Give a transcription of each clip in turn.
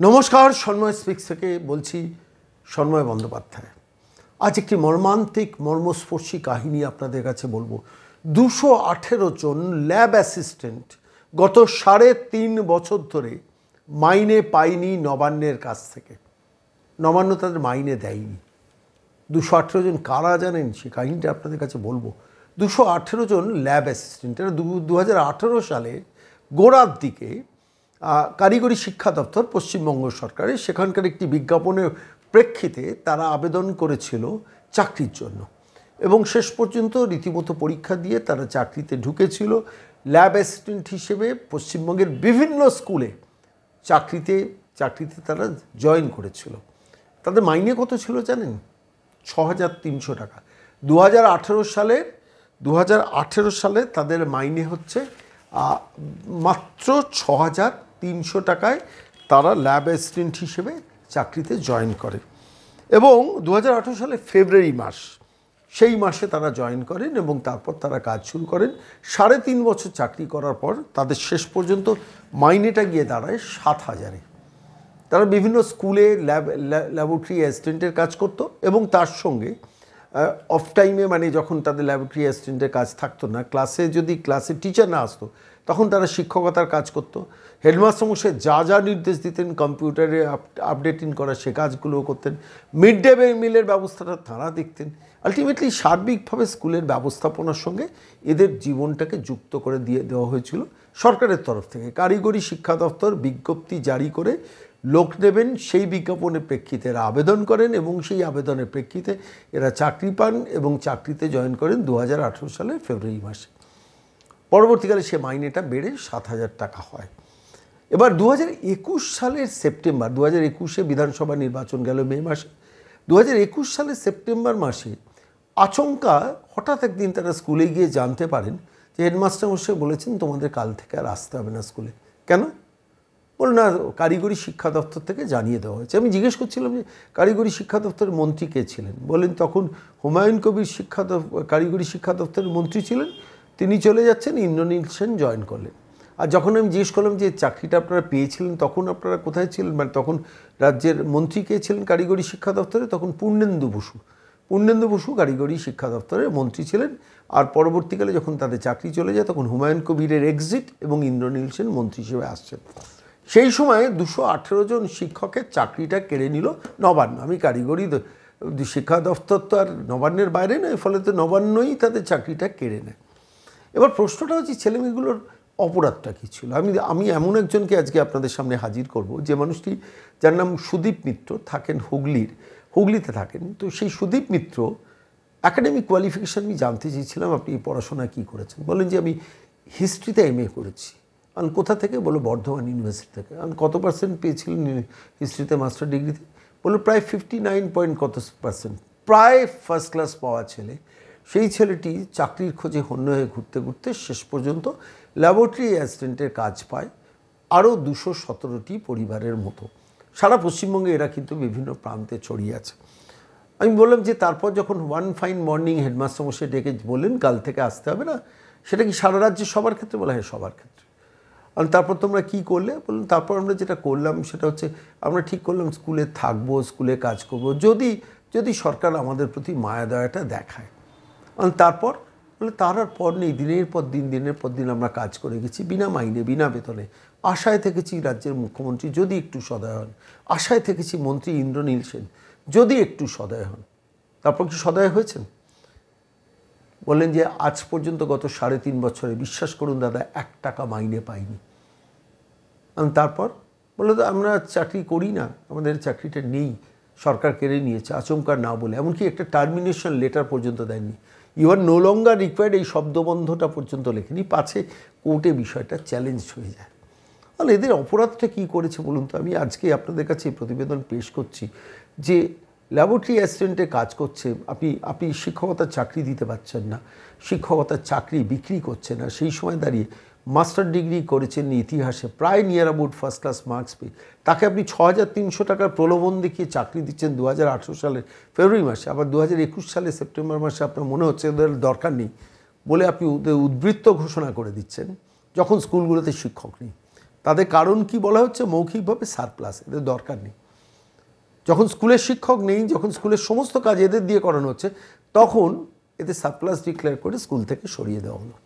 নমস্কার, সন্ময় স্পিক্স থেকে বলছি সন্ময় বন্দ্যোপাধ্যায়। আজ একটি মর্মান্তিক মর্মস্পর্শী কাহিনী আপনাদের কাছে বলবো। 218 জন ল্যাব অ্যাসিস্ট্যান্ট গত 3.5 বছর ধরে মাইনে পায়নি নবান্নের কাছ থেকে। নবান্ন তাদের মাইনে দেয়নি। 218 জন কারা জানেন? সে কাহিনীটা আপনাদের কাছে বলবো। 218 জন ল্যাব অ্যাসিস্ট্যান্ট, এরা 2018 সালে গোড়ার দিকে কারিগরি শিক্ষা দপ্তর পশ্চিমবঙ্গ সরকারের সেখানকার একটি বিজ্ঞাপনের প্রেক্ষিতে তারা আবেদন করেছিল চাকরির জন্য এবং শেষ পর্যন্ত রীতিমতো পরীক্ষা দিয়ে তারা চাকরিতে ঢুকেছিল। ল্যাব অ্যাসিস্ট্যান্ট হিসেবে পশ্চিমবঙ্গের বিভিন্ন স্কুলে চাকরিতে তারা জয়েন করেছিল। তাদের মাইনে কত ছিল জানেন? 6,300 টাকা। 2018 সালে তাদের মাইনে হচ্ছে মাত্র 6,300 টাকায় তারা ল্যাব অ্যাসিস্ট্যান্ট হিসেবে চাকরিতে জয়েন করে এবং 2018 সালে ফেব্রুয়ারি মাস, সেই মাসে তারা জয়েন করেন এবং তারপর তারা কাজ শুরু করেন। 3.5 বছর চাকরি করার পর তাদের শেষ পর্যন্ত মাইনেটা গিয়ে দাঁড়ায় 7,000-এ। তারা বিভিন্ন স্কুলে ল্যাবরেটরি অ্যাসিস্ট্যান্টের কাজ করতো এবং তার সঙ্গে অফ টাইমে, মানে যখন তাদের ল্যাবরেটরি অ্যাসিস্ট্যান্টের কাজ থাকতো না, ক্লাসে টিচার না আসতো, তখন তারা শিক্ষকতার কাজ করতো। হেডমাস্টার মশাই যা নির্দেশ দিতেন কম্পিউটারে আপডেটিং করা, সে কাজগুলোও করতেন। মিড ডে মিলের ব্যবস্থাটা তাঁরা দেখতেন। আলটিমেটলি সার্বিকভাবে স্কুলের ব্যবস্থাপনার সঙ্গে এদের জীবনটাকে যুক্ত করে দেওয়া হয়েছিল সরকারের তরফ থেকে। কারিগরি শিক্ষা দপ্তর বিজ্ঞপ্তি জারি করে লোক নেবেন, সেই বিজ্ঞাপনের প্রেক্ষিতে এরা আবেদন করেন এবং সেই আবেদনের প্রেক্ষিতে এরা চাকরি পান এবং চাকরিতে জয়েন করেন 2018 সালের ফেব্রুয়ারি মাসে। পরবর্তীকালে সে মাইনেটা বেড়ে 7,000 টাকা হয়। এবার 2021 সালের সেপ্টেম্বর, 2021-এ বিধানসভা নির্বাচন গেল মে মাসে। 2021 সালের সেপ্টেম্বর মাসে আচমকা হঠাৎ একদিন তারা স্কুলে গিয়ে জানতে পারেন যে হেডমাস্টার মশাই বলেছেন তোমাদের কাল থেকে আর আসতে হবে না স্কুলে। কেন? বল না, কারিগরি শিক্ষা দপ্তর থেকে জানিয়ে দেওয়া হয়েছে। আমি জিজ্ঞেস করছিলাম যে কারিগরি শিক্ষা দপ্তরের মন্ত্রী কে ছিলেন? বলেন তখন হুমায়ুন কবির কারিগরি শিক্ষা দপ্তরের মন্ত্রী ছিলেন, তিনি চলে যাচ্ছেন, ইন্দ্রনীল সেন জয়েন করলেন। আর যখন আমি জিজ্ঞেস করলাম যে চাকরিটা আপনারা পেয়েছিলেন তখন আপনারা কোথায় ছিলেন, মানে তখন রাজ্যের মন্ত্রী কে ছিলেন কারিগরি শিক্ষা দপ্তরে? তখন পূর্ণেন্দু বসু কারিগরি শিক্ষা দপ্তরের মন্ত্রী ছিলেন। আর পরবর্তীকালে যখন তাদের চাকরি চলে যায় তখন হুমায়ুন কবিরের এক্সিট এবং ইন্দ্রনীল সেন মন্ত্রী হিসেবে আসছেন। সেই সময় 218 জন শিক্ষকের চাকরিটা কেড়ে নিল নবান্ন। আমি কারিগরি শিক্ষা দপ্তর তো আর নবান্নের বাইরে নয়, ফলে তো নবান্নই তাদের চাকরিটা কেড়ে নেয়। এবার প্রশ্নটা হচ্ছে ছেলেমেয়েগুলোর অপরাধটা কী ছিল। আমি এমন একজনকে আজকে আপনাদের সামনে হাজির করব, যে মানুষটি, যার নাম সুদীপ মিত্র, থাকেন হুগলিতে থাকেন। তো সেই সুদীপ মিত্র একাডেমিক কোয়ালিফিকেশান আমি জানতে চেয়েছিলাম, আপনি পড়াশোনা কী করেছেন? বলেন যে আমি হিস্ট্রিতে MA করেছি। আর কোথা থেকে? বলো বর্ধমান ইউনিভার্সিটি থেকে। আর কত পার্সেন্ট পেয়েছিলেন হিস্ট্রিতে মাস্টার ডিগ্রিতে? বললো প্রায় 59 পয়েন্ট কত %, প্রায় ফার্স্ট ক্লাস পাওয়া ছেলে। সেই ছেলেটি চাকরির খোঁজে হন্য হয়ে ঘুরতে শেষ পর্যন্ত ল্যাবরেটরি অ্যাসিস্ট্যান্টের কাজ পায় আরও 217টি পরিবারের মতো। সারা পশ্চিমবঙ্গে এরা কিন্তু বিভিন্ন প্রান্তে ছড়িয়ে আছে। আমি বললাম যে তারপর যখন ওয়ান ফাইন মর্নিং হেডমাস্টার মশাই ডেকে বললেন কাল থেকে আসতে হবে না, সেটা কি সারা রাজ্যে সবার ক্ষেত্রে? বলা হয় সবার ক্ষেত্রে। আর তারপর তোমরা কী করলে? বললাম তারপর আমরা যেটা করলাম সেটা হচ্ছে আমরা ঠিক করলাম স্কুলে থাকবো, স্কুলে কাজ করব, যদি সরকার আমাদের প্রতি মায়া দয়াটা দেখায়। আর তারপর বলে তার আর পর নেই। দিনের পর দিন আমরা কাজ করে গেছি বিনা মাইনে, বিনা বেতনে। আশায় থেকেছি রাজ্যের মুখ্যমন্ত্রী যদি একটু সদয় হন, আশায় থেকেছি মন্ত্রী ইন্দ্রনীল সেন যদি একটু সদয় হন। তারপর কি সদয় হয়েছেন? বললেন যে আজ পর্যন্ত গত 3.5 বছরে, বিশ্বাস করুন দাদা, 1 টাকা মাইনে পাইনি। তারপর বললো তো আমরা চাকরি করি না, আমাদের চাকরিটা নেই, সরকার কেড়ে নিয়েছে। আচমকা না বলে, এমনকি একটা টার্মিনেশন লেটার পর্যন্ত দেয়নি। You are no longer required, এই শব্দবন্ধটা পর্যন্ত লেখেনি, পাছে কোর্টে বিষয়টা চ্যালেঞ্জ হয়ে যায়। তাহলে এদের অপরাধটা কী করেছে বলুন তো? আমি আজকে আপনাদের কাছে প্রতিবেদন পেশ করছি যে ল্যাবরেটরি অ্যাসিস্ট্যান্টে কাজ করছে, আপনি শিক্ষকতার চাকরি দিতে পারছেন না, শিক্ষকতার চাকরি বিক্রি করছে না। সেই সময় দাঁড়িয়ে মাস্টার ডিগ্রি করেছেন ইতিহাসে, প্রায় near about first class marks পেয়ে, তাকে আপনি 6,300 টাকার প্রলোভন দেখিয়ে চাকরি দিচ্ছেন 2018 সালের ফেব্রুয়ারি মাসে। আবার 2021 সালের সেপ্টেম্বর মাসে আপনার মনে হচ্ছে ওদের দরকার নেই বলে আপনি উদ্বৃত্ত ঘোষণা করে দিচ্ছেন, যখন স্কুলগুলোতে শিক্ষক নেই। তাদের কারণ কি বলা হচ্ছে? মৌখিকভাবে সারপ্লাস, এদের দরকার নেই। যখন স্কুলের শিক্ষক নেই, যখন স্কুলের সমস্ত কাজ এদের দিয়ে করানো হচ্ছে, তখন এদের সারপ্লাস ডিক্লেয়ার করে স্কুল থেকে সরিয়ে দেওয়া হলো।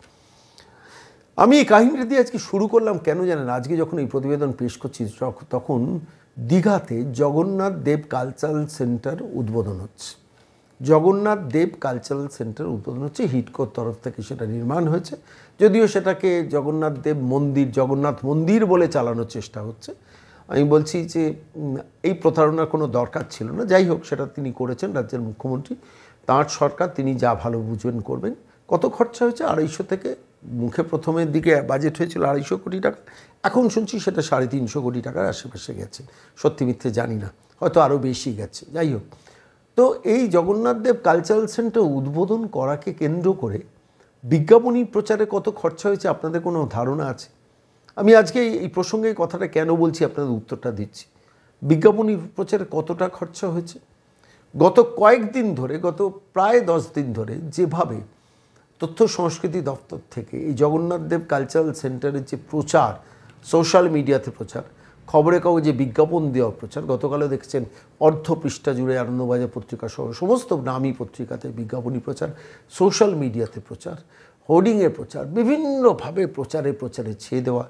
আমি এই কাহিনীটা দিয়ে আজকে শুরু করলাম কেন জানেন? আজকে যখন এই প্রতিবেদন পেশ করছি তখন দীঘাতে জগন্নাথ দেব কালচারাল সেন্টার উদ্বোধন হচ্ছে। জগন্নাথ দেব কালচারাল সেন্টার উদ্বোধন হচ্ছে, হিডকোর তরফ থেকে সেটা নির্মাণ হয়েছে। যদিও সেটাকে জগন্নাথ দেব মন্দির, জগন্নাথ মন্দির বলে চালানোর চেষ্টা হচ্ছে। আমি বলছি যে এই প্রতারণার কোনো দরকার ছিল না। যাই হোক, সেটা তিনি করেছেন, রাজ্যের মুখ্যমন্ত্রী, তাঁর সরকার, তিনি যা ভালো বুঝবেন করবেন। কত খরচা হয়েছে? 250 থেকে, মুখে প্রথমের দিকে বাজেট হয়েছিল 250 কোটি টাকা, এখন শুনছি সেটা 350 কোটি টাকার আশেপাশে গেছে। সত্যি মিথ্যে জানি না, হয়তো আরও বেশি গেছে। যাই হোক, তো এই জগন্নাথ দেব কালচারাল সেন্টার উদ্বোধন করাকে কেন্দ্র করে বিজ্ঞাপনী প্রচারে কত খরচা হয়েছে আপনাদের কোনো ধারণা আছে? আমি আজকে এই প্রসঙ্গে এই কথাটা কেন বলছি আপনাদের উত্তরটা দিচ্ছি। বিজ্ঞাপনী প্রচারে কতটা খরচা হয়েছে? গত কয়েকদিন ধরে, গত প্রায় 10 দিন ধরে যেভাবে তথ্য সংস্কৃতি দপ্তর থেকে এই জগন্নাথ দেব কালচারাল সেন্টারের যে প্রচার, সোশ্যাল মিডিয়াতে প্রচার, খবরে কাগজে বিজ্ঞাপন দেওয়া প্রচার, গতকালও দেখছেন অর্ধ পৃষ্ঠা জুড়ে আনন্দবাজার পত্রিকা সহ সমস্ত নামী পত্রিকাতে বিজ্ঞাপনী প্রচার, সোশ্যাল মিডিয়াতে প্রচার, হোর্ডিংয়ে প্রচার, বিভিন্নভাবে প্রচারে ছেয়ে দেওয়া,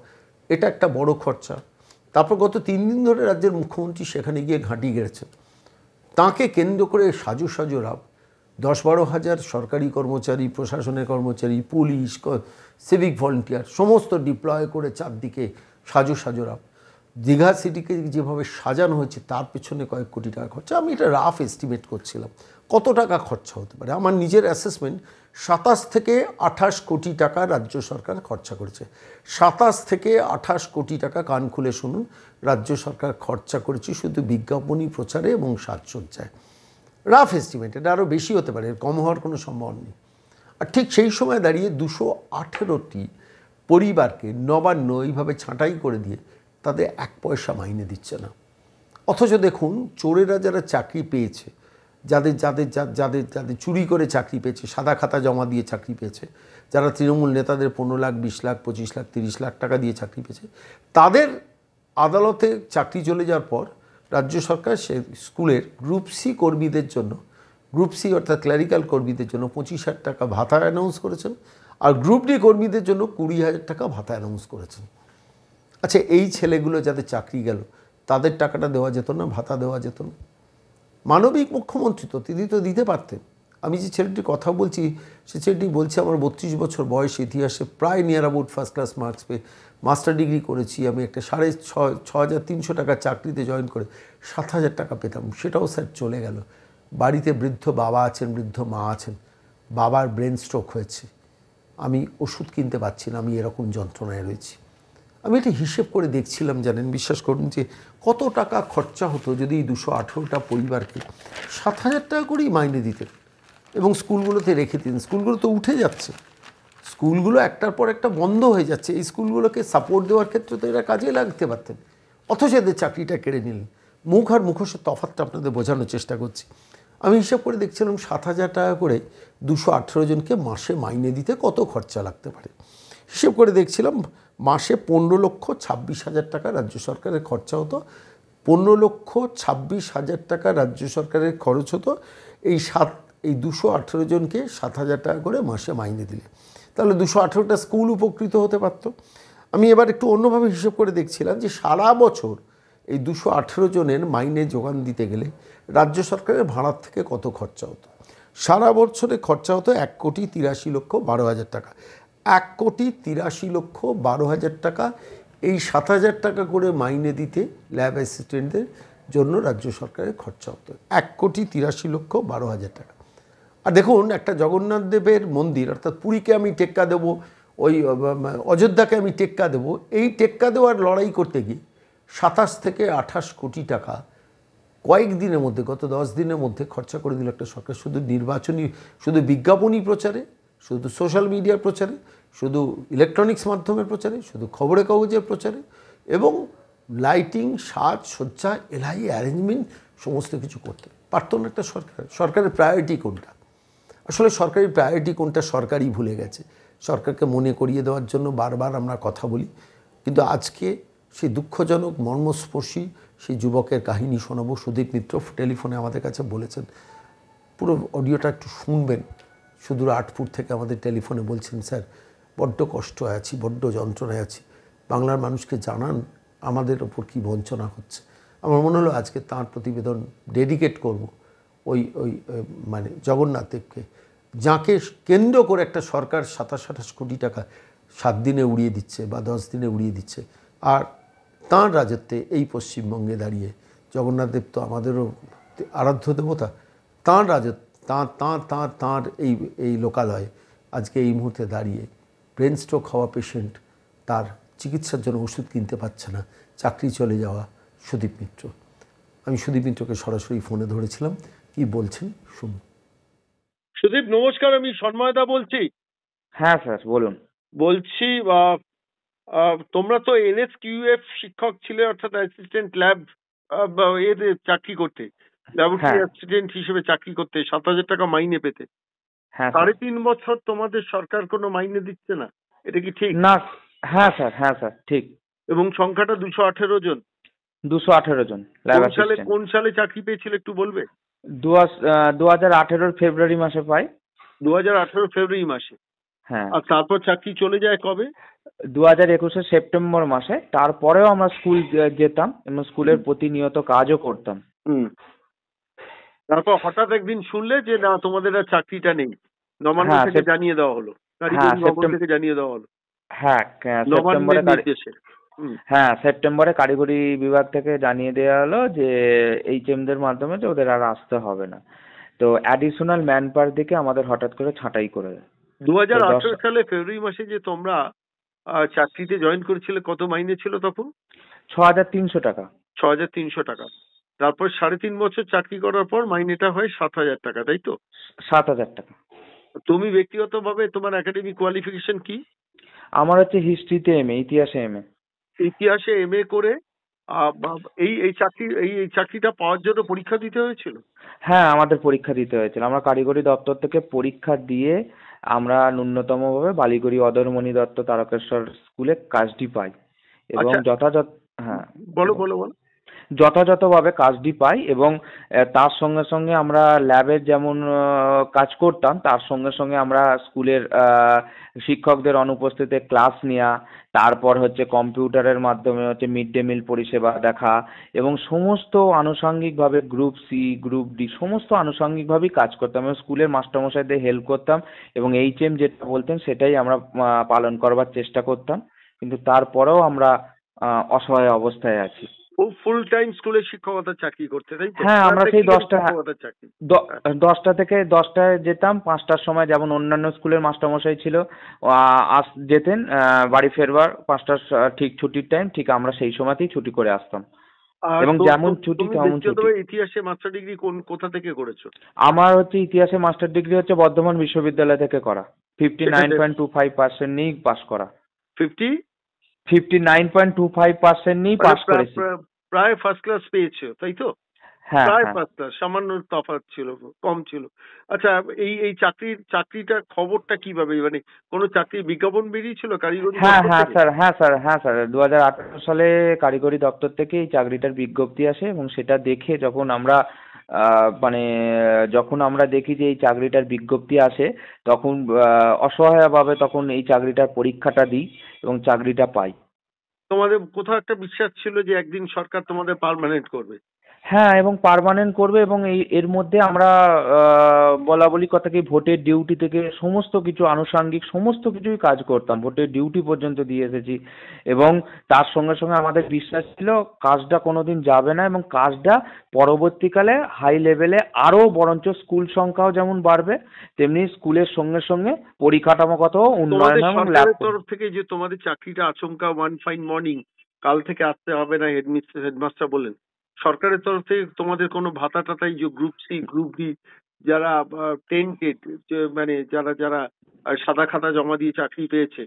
এটা একটা বড় খরচা। তারপর গত 3 দিন ধরে রাজ্যের মুখ্যমন্ত্রী সেখানে গিয়ে ঘাঁটি গেড়েছেন। তাঁকে কেন্দ্র করে সাজু রাব 10-12 হাজার সরকারি কর্মচারী, প্রশাসনের কর্মচারী, পুলিশ, সিভিক ভলেন্টিয়ার সমস্ত ডিপ্লয় করে চারদিকে সাজু রাব। দীঘা সিটিকে যেভাবে সাজানো হয়েছে তার পেছনে কয়েক কোটি টাকা খরচা। আমি এটা রাফ এস্টিমেট করছিলাম কত টাকা খরচা হতে পারে। আমার নিজের অ্যাসেসমেন্ট 27 থেকে 28 কোটি টাকা রাজ্য সরকার খরচা করেছে। 27 থেকে 28 কোটি টাকা, কান খুলে শুনুন, রাজ্য সরকার খরচা করেছে শুধু বিজ্ঞাপনী প্রচারে এবং সাজসজ্জায়। রাফ এস্টিমেট, এটা আরও বেশি হতে পারে, এর কম হওয়ার কোনো সম্ভাবনা নেই। আর ঠিক সেই সময় দাঁড়িয়ে 218টি পরিবারকে নবান্ন এইভাবে ছাঁটাই করে দিয়ে তাদের 1 পয়সা মাইনে দিচ্ছে না। অথচ দেখুন, চোরেরা যারা চাকরি পেয়েছে, যাদের চুরি করে চাকরি পেয়েছে, সাদা খাতা জমা দিয়ে চাকরি পেয়েছে, যারা তৃণমূল নেতাদের 15 লাখ, 20 লাখ, 25 লাখ, 30 লাখ টাকা দিয়ে চাকরি পেয়েছে, তাদের আদালতে চাকরি চলে যাওয়ার পর রাজ্য সরকার সে স্কুলের গ্রুপ সি কর্মীদের জন্য, গ্রুপ সি অর্থাৎ ক্লারিক্যাল কর্মীদের জন্য 25,000 টাকা ভাতা অ্যানাউন্স করেছেন, আর গ্রুপ ডি কর্মীদের জন্য 20,000 টাকা ভাতা অ্যানাউন্স করেছেন। আচ্ছা, এই ছেলেগুলো যাদের চাকরি গেল তাদের টাকাটা দেওয়া যেত না? ভাতা দেওয়া যেত না? মানবিক মুখ্যমন্ত্রী তো, তিনি তো দিতে পারতেন। আমি যে ছেলেটির কথা বলছি, সে ছেলেটি বলছে আমার 32 বছর বয়স, ইতিহাসে প্রায় near about first class marks পেয়ে মাস্টার ডিগ্রি করেছি। আমি একটা 6,300 টাকার চাকরিতে জয়েন করে 7,000 টাকা পেতাম, সেটাও স্যার চলে গেল। বাড়িতে বৃদ্ধ বাবা আছেন, বৃদ্ধ মা আছেন, বাবার ব্রেন স্ট্রোক হয়েছে, আমি ওষুধ কিনতে পারছি না, আমি এরকম যন্ত্রণায় রয়েছি। আমি এটা হিসেব করে দেখছিলাম, জানেন, বিশ্বাস করুন, যে কত টাকা খরচা হতো যদি এই 218টা পরিবারকে 7,000 টাকা করেই মাইনে দিতেন এবং স্কুলগুলোতে রেখে দিতেন। স্কুলগুলো তো উঠে যাচ্ছে, স্কুলগুলো একটার পর একটা বন্ধ হয়ে যাচ্ছে, এই স্কুলগুলোকে সাপোর্ট দেওয়ার ক্ষেত্রে তো এরা কাজে লাগতে পারতেন, অথচ এদের চাকরিটা কেড়ে নিলেন। মুখ আর মুখোশের তফাৎটা আপনাদের বোঝানোর চেষ্টা করছি। আমি হিসাব করে দেখছিলাম 7,000 টাকা করে 218 জনকে মাসে মাইনে দিতে কত খরচা লাগতে পারে। হিসেব করে দেখছিলাম মাসে 15,26,000 টাকা রাজ্য সরকারের খরচা হতো। 15,26,000 টাকা রাজ্য সরকারের খরচ হতো এই 218 জনকে 7,000 টাকা করে মাসে মাইনে দিলে। তাহলে 218টা স্কুল উপকৃত হতে পারত। আমি এবার একটু অন্যভাবে হিসেব করে দেখছিলাম যে সারা বছর এই 218 জনের মাইনে যোগান দিতে গেলে রাজ্য সরকারের ভাড়ার থেকে কত খরচা হতো। সারা বছরে খরচা হতো 1,83,12,000 টাকা। 1,83,12,000 টাকা এই 7,000 টাকা করে মাইনে দিতে ল্যাব অ্যাসিস্ট্যান্টদের জন্য রাজ্য সরকারের খরচা হতো 1,83,12,000 টাকা। আর দেখুন, একটা জগন্নাথ দেবের মন্দির, অর্থাৎ পুরীকে আমি টেক্কা দেবো, ওই অযোধ্যাকে আমি টেক্কা দেবো, এই টেক্কা দেওয়ার লড়াই করতে গিয়ে 27 থেকে 28 কোটি টাকা কয়েক দিনের মধ্যে, গত 10 দিনের মধ্যে খরচা করে দিল একটা সরকার, শুধু নির্বাচনী, শুধু বিজ্ঞাপনী প্রচারে, শুধু সোশ্যাল মিডিয়ার প্রচারে, শুধু ইলেকট্রনিক্স মাধ্যমের প্রচারে, শুধু খবরে কাগজের প্রচারে, এবং লাইটিং, সাজসজ্জা, এলআই অ্যারেঞ্জমেন্ট সমস্ত কিছু করতে পারত না একটা সরকার। সরকারের প্রায়োরিটি কোনটা? আসলে সরকারি প্রায়োরিটি কোনটা সরকারই ভুলে গেছে। সরকারকে মনে করিয়ে দেওয়ার জন্য বারবার আমরা কথা বলি, কিন্তু আজকে সেই দুঃখজনক মর্মস্পর্শী সেই যুবকের কাহিনী শোনাবো। সুদীপ মিত্র টেলিফোনে আমাদের কাছে বলেছেন, পুরো অডিওটা একটু শুনবেন। সুদূর আটপুর থেকে আমাদের টেলিফোনে বলছেন, স্যার বড্ড কষ্ট আছি, বড্ড যন্ত্রণায় আছি, বাংলার মানুষকে জানান আমাদের ওপর কী বঞ্চনা হচ্ছে। আমার মনে হলো আজকে তাঁর প্রতিবেদন ডেডিকেট করব ওই ওই মানে জগন্নাথ দেবকে, যাকে কেন্দ্র করে একটা সরকার 27-28 কোটি টাকা 7 দিনে উড়িয়ে দিচ্ছে বা 10 দিনে উড়িয়ে দিচ্ছে। আর তাঁর রাজত্বে এই পশ্চিমবঙ্গে দাঁড়িয়ে, জগন্নাথ দেব তো আমাদেরও আরাধ্য দেবতা, তাঁর রাজত্ব তাঁর এই লোকালয়ে আজকে এই মুহূর্তে দাঁড়িয়ে ব্রেন স্ট্রোক হওয়া পেশেন্ট তার চিকিৎসার জন্য ওষুধ কিনতে পারছে না, চাকরি চলে যাওয়া সুদীপ মিত্র। আমি সুদীপ মিত্রকে সরাসরি ফোনে ধরেছিলাম, কি বলছেন শুনুন। সুদীপ নমস্কার, আমি সন্ময়দা বলছি। হ্যাঁ স্যার বলুন। বলছি তোমরা তো এনএসকিউএফ শিক্ষক ছিলে, অর্থাৎ অ্যাসিস্ট্যান্ট ল্যাব এতে চাকরি করতে, ল্যাবরেটরি অ্যাসিস্ট্যান্ট হিসেবে চাকরি করতে 7,000 টাকা মাইনে পেতে। হ্যাঁ 3.5 বছর তোমাদের সরকার কোনো মাইনে দিচ্ছে না, এটা কি ঠিক? না। হ্যাঁ স্যার ঠিক। এবং সংখ্যাটা 218 জন। 218 জন ল্যাব অ্যাসিস্ট্যান্ট। কোন সালে চাকরি পেয়েছিলে একটু বলবে? 2018 ফেব্রুয়ারি মাসে পাই। 2018 ফেব্রুয়ারি মাসে। হ্যাঁ। আর তারপর চাকরি চলে যায় কবে? 2021 সেপ্টেম্বর মাসে। তারপরেও আমরা স্কুল যেতাম এবং স্কুলের প্রতিনিয়ত কাজও করতাম। তারপর হঠাৎ একদিন শুনলে যে না, তোমাদের আর চাকরিটা নেই, নবান্ন থেকে জানিয়ে দেওয়া হলো, কারিগরি ভবন থেকে জানিয়ে দেওয়া হলো। হ্যাঁ সেপ্টেম্বরে হ্যাঁ সেপ্টেম্বরে কারিগরি বিভাগ থেকে জানিয়ে দেওয়া হলো যে এইচএমদের মাধ্যমে যে ওদের আর আসতে হবে না। তো অ্যাডিশনাল ম্যান পাওয়ার দিকে আমাদের হঠাৎ করে ছাঁটাই করে দেয়। 2018 সালে ফেব্রুয়ারি মাসে যে তোমরা চাকরিতে জয়েন করেছিলে, কত মাইনে ছিল তখন? 6,300 টাকা। 6,300 টাকা। তারপর 3.5 বছর চাকরি করার পর মাইনেটা হয় 7,000 টাকা, তাই তো? 7,000 টাকা। তুমি ব্যক্তিগতভাবে তোমার একাডেমিক কোয়ালিফিকেশন কি? আমার হচ্ছে হিস্ট্রিতে এমএ, ইতিহাসে এমএ। ইতিহাসে এমএ করে এই চাকরিটা পাওয়ার জন্য পরীক্ষা দিতে হয়েছিল? হ্যাঁ আমাদের পরীক্ষা দিতে হয়েছিল। আমরা কারিগরি দপ্তর থেকে পরীক্ষা দিয়ে আমরা ন্যূনতম ভাবে বালিগড়ি অদরমণি দত্ত তারকেশ্বর স্কুলে কাজটি পাই এবং যথাযথ বলো যথাযথভাবে কাজটি পাই এবং তার সঙ্গে সঙ্গে আমরা ল্যাবের যেমন কাজ করতাম, তার সঙ্গে সঙ্গে আমরা স্কুলের শিক্ষকদের অনুপস্থিতিতে ক্লাস নেওয়া, তারপর হচ্ছে কম্পিউটারের মাধ্যমে হচ্ছে মিড ডে মিল পরিষেবা দেখা এবং সমস্ত আনুষঙ্গিকভাবে গ্রুপ সি গ্রুপ ডি সমস্ত আনুষঙ্গিকভাবেই কাজ করতাম এবং স্কুলের মাস্টারমশাইদের হেল্প করতাম এবং এইচএম যেটা বলতেন সেটাই আমরা পালন করবার চেষ্টা করতাম। কিন্তু তারপরেও আমরা অসহায় অবস্থায় আছি। ফুল টাইম স্কুলে শিক্ষকতার চাকরি করতে, তাই তো? হ্যাঁ আমরা সেই 10টা থেকে 10টায় যেতাম, 5টার সময় যেমন অন্যান্য স্কুলের মাস্টারমশাই ছিল যেতেন বাড়ি ফেরবার 5টার ঠিক ছুটির টাইম, ঠিক আমরা সেই সময়তেই ছুটি করে আসতাম এবং যেমন ছুটি তেমন ছুটি। ইতিহাসে মাস্টার ডিগ্রি কোথা থেকে করেছো? আমার হচ্ছে ইতিহাসে মাস্টার ডিগ্রি হচ্ছে বর্ধমান বিশ্ববিদ্যালয় থেকে করা। 59.25% নিয়েই পাস করা। 59.25% নিয়েই পাস করেছি। প্রায় ফার্স্ট ক্লাস পেয়েছো, তাই তো? হ্যাঁ প্রায় ফার্স্ট ক্লাস, সামান্য তফাৎ ছিল, কম ছিল। আচ্ছা, এই চাকরিটার খবরটা কিভাবে, মানে কোনো চাকরির বিজ্ঞাপন বেরিয়েছিল কারিগরি? হ্যাঁ স্যার 2018 সালে কারিগরি দপ্তর থেকে এই চাকরিটার বিজ্ঞপ্তি আসে এবং সেটা দেখে যখন আমরা দেখি যে এই চাকরিটার বিজ্ঞপ্তি আসে তখন অসহায়ভাবে তখন এই চাকরিটার পরীক্ষাটা দিই এবং চাকরিটা পাই। তোমাদের কোথাও একটা বিশ্বাস ছিল যে একদিন সরকার তোমাদের পার্মানেন্ট করবে? হ্যাঁ এবং পার্মানেন্ট করবে এবং এর মধ্যে আমরা বলা বলি কথা কি ভোটের ডিউটি থেকে সমস্ত কিছু আনুষঙ্গিক সমস্ত কিছুই কাজ করতাম, ভোটের ডিউটি পর্যন্ত দিয়ে এসেছি এবং তার সঙ্গে সঙ্গে আমাদের বিশ্বাস ছিল কাজটা কোনোদিন যাবে না এবং কাজটা পরবর্তীকালে হাই লেভেলে আরো বরঞ্চ স্কুল সংখ্যাও যেমন বাড়বে তেমনি স্কুলের সঙ্গে সঙ্গে পরিকাঠামোগত উন্নয়ন এবং ল্যাব তরফ থেকে যে তোমাদের চাকরিটা আচমকা ওয়ান ফাইন মর্নিং কাল থেকে আসতে হবে না হেডমাস্টার বলেন, সরকারের তরফ থেকে তোমাদের কোনো ভাতা টাতাই যে গ্রুপ সি গ্রুপ ডি যারা টেন্টেড মানে যারা সাদা খাতা জমা দিয়ে চাকরি পেয়েছে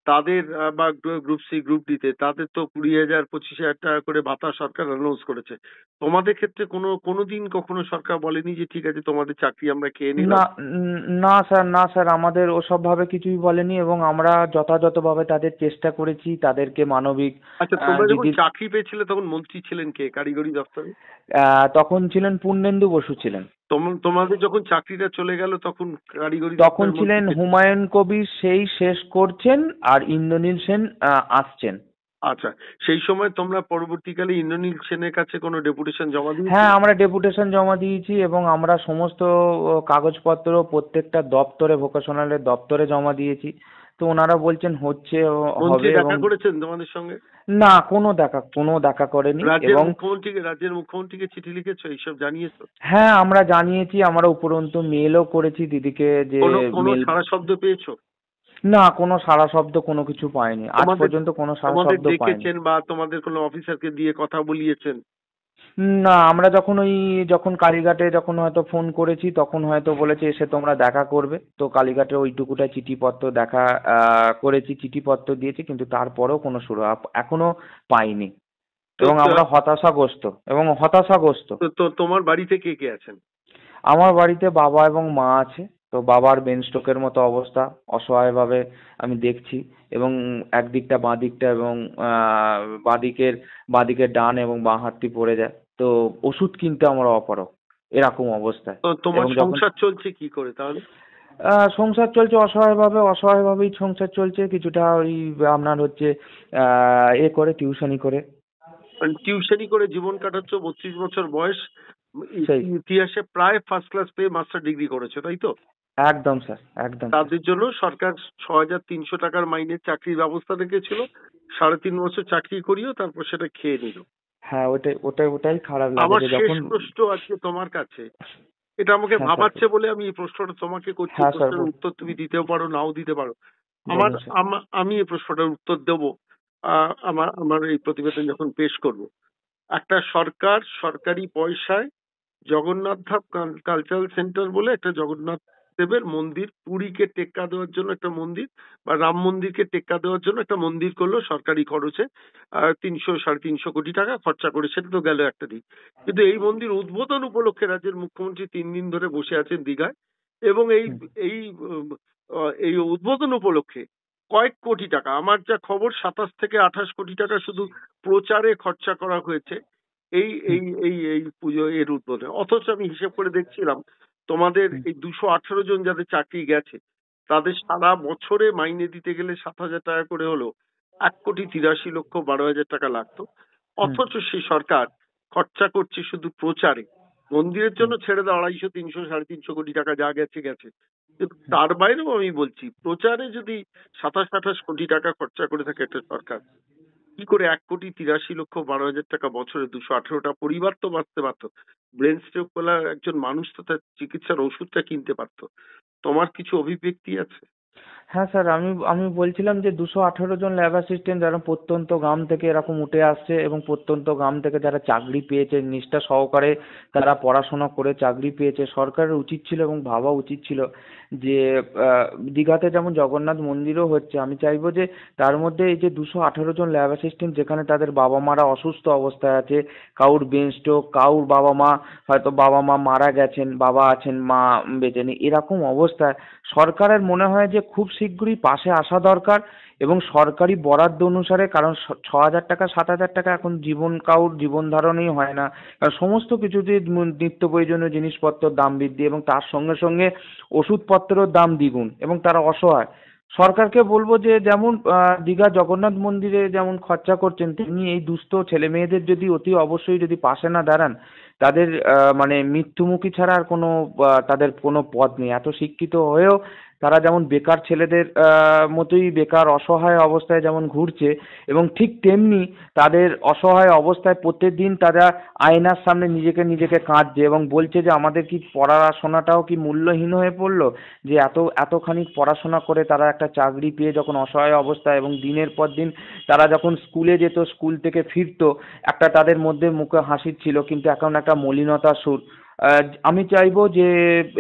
তাদের বা গ্রুপ সি গ্রুপ ডিতে তাদের তো 20,000 25,000 টাকা করে ভাতা সরকার অ্যানাউন্স করেছে। তোমাদের ক্ষেত্রে কোনোদিন কখনো সরকার বলেনি যে ঠিক আছে তোমাদের চাকরি আমরা খেয়ে না নিলাম? না স্যার, না স্যার, আমাদের ওসব ভাবে কিছুই বলেনি এবং আমরা যথাযথভাবে তাদের চেষ্টা করেছি তাদেরকে মানবিক আচ্ছা, তোমরা যখন যদি চাকরি পেয়েছিলে তখন মন্ত্রী ছিলেন কে কারিগরি দপ্তরে? তখন ছিলেন পূর্ণেন্দু বসু ছিলেন। তোমাদের যখন চাকরিটা চলে গেল তখন কারিগরি তখন দপ্তরের মন্ত্রী ছিলেন কে ছিল? হুমায়ুন কবির, সেই শেষ করছেন, আর ইন্দ্রনীল সেন আসছেন। আচ্ছা, সেই সময় তোমরা পরবর্তীকালে ইন্দ্রনীল সেনের কাছে কোনো ডেপুটেশন জমা হ্যাঁ, দিয়েছিলে? আমরা ডেপুটেশন জমা দিয়েছি এবং আমরা সমস্ত কাগজপত্র প্রত্যেকটা দপ্তরে, ভোকেশনালের দপ্তরে জমা দিয়েছি। তো ওনারা বলছেন হচ্ছে, মন্ত্রী হবে। এবং দেখা করেছেন তোমাদের সঙ্গে? না, কোনো দেখা করেনি। এবং রাজ্যের মুখ্যমন্ত্রীকে চিঠি লিখেছো, এইসব জানিয়েছো? হ্যাঁ, আমরা জানিয়েছি, আমরা উপরন্তু মেলও করেছি দিদিকে, যে কোনো মেল। সাড়া শব্দ পেয়েছো? না, কোনো সাড়া শব্দ কোনো কিছু পাইনি, আজ তোমাদের পর্যন্ত কোনো সাড়া তোমাদের শব্দ পাইনি। ডেকেছেন বা তোমাদের কোনো অফিসারকে দিয়ে কথা বলিয়েছেন? না, আমরা যখন কালীঘাটে যখন হয়তো ফোন করেছি তখন হয়তো বলেছে এসে তোমরা দেখা করবে, তো কালীঘাটে ওইটুকুটা চিঠিপত্র দেখা করেছি, চিঠিপত্র দিয়েছি, কিন্তু তারপরেও কোনো এখনো পাইনি। তো এবং আমরা হতাশাগ্রস্ত। তো তোমার বাড়িতে কে কে আছেন? আমার বাড়িতে বাবা এবং মা আছে। তো বাবার ব্রেন স্ট্রোকের মতো অবস্থা, অসহায়ভাবে আমি দেখছি। এবং একদিকটা বাঁ দিকটা এবং আহ, বাঁদিকের বাঁদিকের ডান এবং বাঁ হাতটি পড়ে যায়। তো ওষুধ কিনতে আমরা অপারগ, এরকম অবস্থায়। তো তোমার এবং যখন সংসার চলছে কি করে তাহলে? সংসার চলছে অসহায়ভাবেই সংসার চলছে, কিছুটা ওই আপনার হচ্ছে করে টিউশনি করে। মানে টিউশনি করে জীবন কাটাচ্ছ, 32 বছর বয়স, সেই ইতিহাসে প্রায় ফার্স্ট ক্লাস পেয়ে মাস্টার ডিগ্রি করেছো, তাই তো? একদম স্যার, একদম স্যার। তাদের জন্য সরকার 6,300 টাকার মাইনের চাকরির ব্যবস্থা রেখেছিল। 3.5 বছর চাকরি করিও তারপর সেটা খেয়ে নিল। হ্যাঁ, ওটাই খারাপ লাগে আমার যে শেষ যখন। প্রশ্ন আজকে তোমার কাছে, এটা আমাকে হ্যাঁ স্যার। ভাবাচ্ছে বলে আমি এই প্রশ্নটা তোমাকে করছি। হ্যাঁ স্যার, প্রশ্নের উত্তর তুমি দিতেও পারো, নাও দিতে পারো। আমার বলুন স্যার। আমি এই প্রশ্নটার উত্তর দেব আমার আমার এই প্রতিবেদন যখন পেশ করব। একটা সরকার সরকারি পয়সায় জগন্নাথ ধাম কালচারাল সেন্টার বলে একটা জগন্নাথ দেবের মন্দির, পুরীকে টেক্কা দেওয়ার জন্য একটা মন্দির, বা রাম মন্দিরকে টেক্কা দেওয়ার জন্য একটা মন্দির করলো সরকারি খরচে। 300 সাড়ে 300 কোটি টাকা খরচা করে, সেটা তো গেল একটা দিক। কিন্তু এই মন্দির উদ্বোধন উপলক্ষে রাজ্যের মুখ্যমন্ত্রী 3 দিন ধরে বসে আছেন দীঘায়, এবং হুম, এই এই উদ্বোধন উপলক্ষে কয়েক কোটি টাকা, আমার যা খবর 27 থেকে 28 কোটি টাকা শুধু প্রচারে খরচা করা হয়েছে এই হুম, এই এই এই পুজো এর উদ্বোধনে। অথচ আমি হিসেব করে দেখছিলাম তোমাদের হুম, এই 218 জন যাদের চাকরি গেছে তাদের সারা বছরে মাইনে দিতে গেলে 7,000 টাকা করে হলো 1,83,12,000 টাকা লাগতো। হুম, অথচ সেই সরকার খরচা করছে শুধু প্রচারে। মন্দিরের জন্য হুম, ছেড়ে দাও, 250, 300, 350 কোটি টাকা যা গেছে গেছে, কিন্তু হুম, তার বাইরেও আমি বলছি প্রচারে যদি 27-28 কোটি টাকা খরচা করে থাকে একটা সরকার, কি করে 1,83,12,000 টাকা বছরে 218টা পরিবার তো বাঁচতে পারতো। ব্রেন স্ট্রোক বলা একজন মানুষ তো তার চিকিৎসার ওষুধটা কিনতে পারতো। তোমার কিছু অভিব্যক্তি আছে? হ্যাঁ স্যার, আমি আমি বলছিলাম যে 218 জন ল্যাব অ্যাসিস্ট্যান্ট যারা প্রত্যন্ত গ্রাম থেকে এরকম উঠে আসছে এবং প্রত্যন্ত গ্রাম থেকে যারা চাকরি পেয়েছে নিষ্ঠা সহকারে, তারা পড়াশোনা করে চাকরি পেয়েছে, সরকারের উচিত ছিল এবং ভাবা উচিত ছিল যে আহ, দীঘাতে যেমন জগন্নাথ মন্দিরও হচ্ছে, আমি চাইবো যে তার মধ্যে এই যে 218 জন ল্যাব অ্যাসিস্ট্যান্ট যেখানে তাদের বাবা মারা অসুস্থ অবস্থায় আছে, কারুর ব্রেন স্ট্রোক, কারুর বাবা মা মারা গেছেন, বাবা আছেন, মা বেঁচে নেই, এরকম অবস্থায় সরকারের মনে হয় যে খুব শীঘ্রই পাশে আসা দরকার। এবং সরকারি বরাদ্দ অনুসারে, কারণ 6,000 টাকা 7,000 টাকা এখন কারুর জীবন ধারণই হয় না, কারণ সমস্ত কিছুতে নিত্য প্রয়োজনীয় জিনিসপত্রের দাম বৃদ্ধি এবং তার সঙ্গে সঙ্গে ওষুধপত্রের দাম দ্বিগুণ এবং তারা অসহায়। সরকারকে বলবো যে যেমন দীঘা জগন্নাথ মন্দিরে যেমন খরচা করছেন, তেমনি এই দুস্থ ছেলে মেয়েদের যদি অতি অবশ্যই যদি পাশে না দাঁড়ান, তাদের মানে মৃত্যুমুখী ছাড়া আর কোনো তাদের কোনো পথ নেই। এত শিক্ষিত হয়েও তারা যেমন বেকার ছেলেদের মতোই বেকার অসহায় অবস্থায় যেমন ঘুরছে, এবং ঠিক তেমনি তাদের অসহায় অবস্থায় প্রত্যেকদিন তারা আয়নার সামনে নিজেকে নিজেকে কাঁদছে এবং বলছে যে আমাদের কি পড়াশোনাটাও কি মূল্যহীন হয়ে পড়লো, যে এতখানি পড়াশোনা করে তারা একটা চাকরি পেয়ে যখন অসহায় অবস্থায় এবং দিনের পর দিন তারা যখন স্কুলে যেত, স্কুল থেকে ফিরতো, একটা তাদের মধ্যে মুখে হাসি ছিল, কিন্তু এখন একটা মলিনতার সুর। আমি চাইবো যে,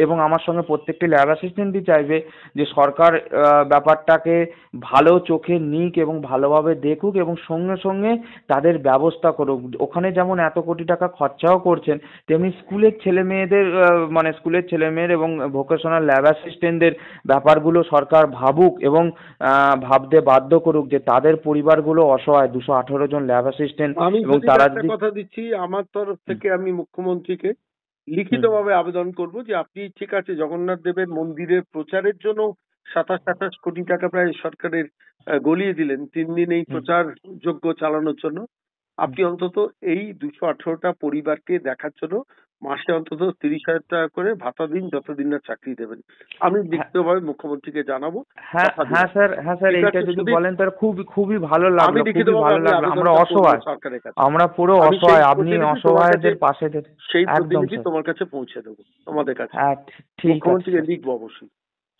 এবং আমার সঙ্গে প্রত্যেকটি ল্যাব অ্যাসিস্ট্যান্টই চাইবে যে সরকার ব্যাপারটাকে ভালো চোখে নিক এবং ভালোভাবে দেখুক এবং সঙ্গে সঙ্গে তাদের ব্যবস্থা করুক। ওখানে যেমন এত কোটি টাকা খরচাও করছেন, তেমনি স্কুলের ছেলে মেয়েদের মানে স্কুলের ছেলে মেয়ের এবং ভোকেশনাল ল্যাব অ্যাসিস্ট্যান্টদের ব্যাপারগুলো সরকার ভাবুক এবং ভাবতে বাধ্য করুক যে তাদের পরিবারগুলো অসহায়। 218 জন ল্যাব অ্যাসিস্ট্যান্ট আমি এবং যদি তারা একটা যদি কথা দিচ্ছি, আমার তরফ থেকে আমি মুখ্যমন্ত্রীকে লিখিতভাবে আবেদন করব যে আপনি ঠিক আছে জগন্নাথ দেবের মন্দিরের প্রচারের জন্য 27-28 কোটি টাকা প্রায় সরকারের গলিয়ে দিলেন 3 দিন এই প্রচার যোগ্য চালানোর জন্য। আপনি অন্তত এই 218টা পরিবারকে দেখার জন্য মাসে অন্তত 30,000 টাকা করে ভাতা দিন, যতদিন না চাকরি দেবেন। আমি লিখিতভাবে মুখ্যমন্ত্রীকে জানাবো। হ্যাঁ কথা হ্যাঁ দিলাম। স্যার, হ্যাঁ স্যার, ঠিক এইটা আছে, যদি যদি বলেন তাহলে খুবই খুবই ভালো আমি লাগলো, খুবই লিখিতভাবে ভালো আমি লাগলো। আমরা আবেদনটা করবো অসহায়, সরকারের কাছে। আমরা পুরো আমি সেই অসহায়, আপনি প্রতিনিধি তোমার অসহায়দের কাছে, পাশে সেই একদম প্রতিনিধি স্যার। তোমার কাছে পৌঁছে দেবো, তোমাদের কাছে। হ্যাঁ ঠিক আছে মুখ্যমন্ত্রীকে স্যার, লিখবো অবশ্যই।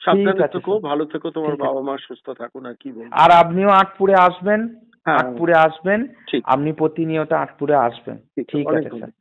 ঠিক সাবধানে আছে থেকো, স্যার, ভালো থেকো, তোমার ঠিক আছে। বাবা মা সুস্থ থাকুন, আর কি বলবো। আর আপনিও আটপুরে আসবেন, হ্যাঁ আটপুরে আসবেন, ঠিক আপনি প্রতিনিয়ত আটপুরে আসবেন। ঠিক ঠিক অনেক আছে স্যার।